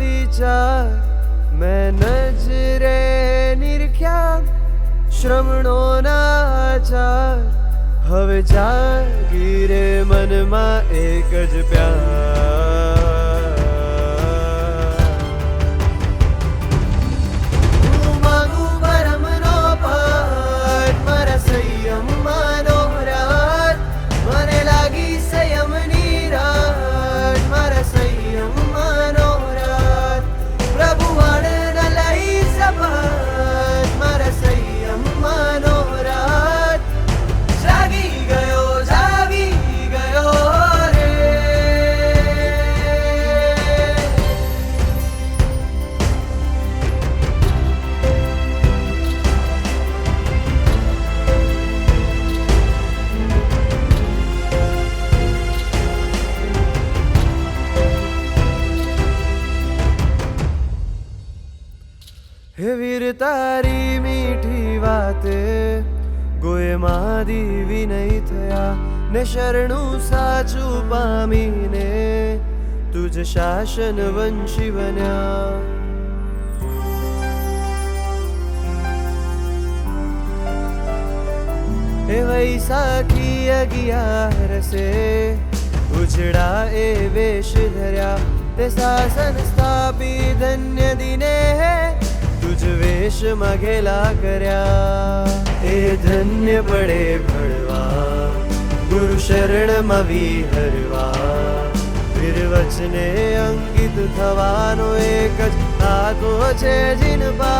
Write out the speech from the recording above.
विचार मैं नजरे निरख्या श्रवणोना आचार हवे जागी रे मनमा एक ज प्यार હું માંગુ પરમનો પાઠ મારા સંયમ માનો રાત મને લાગી સંયમની રાત મારા સંયમ માનો રાત પ્રભુ વાણ લઈ સપાટ મારા સંયમ માનો રાત જાગી ગયો રે હે વીર તારી મીઠી વાતે ગોયમાં વિનય થયા ને શરણું સાચું પામીને તુજ શાસન વંશી બન્યા હે વૈસાખી અગિયાર સે ઉજડા એ વેશ ધર્યા તે શાસન સ્થાપી ધન્ય દિને तुझ वेश मघेला कर्या ए धन्य पड़े भड़वा गुरु शरण विहरवा वीर वचने अंकित थवानो एक ज आतो छे जिन पा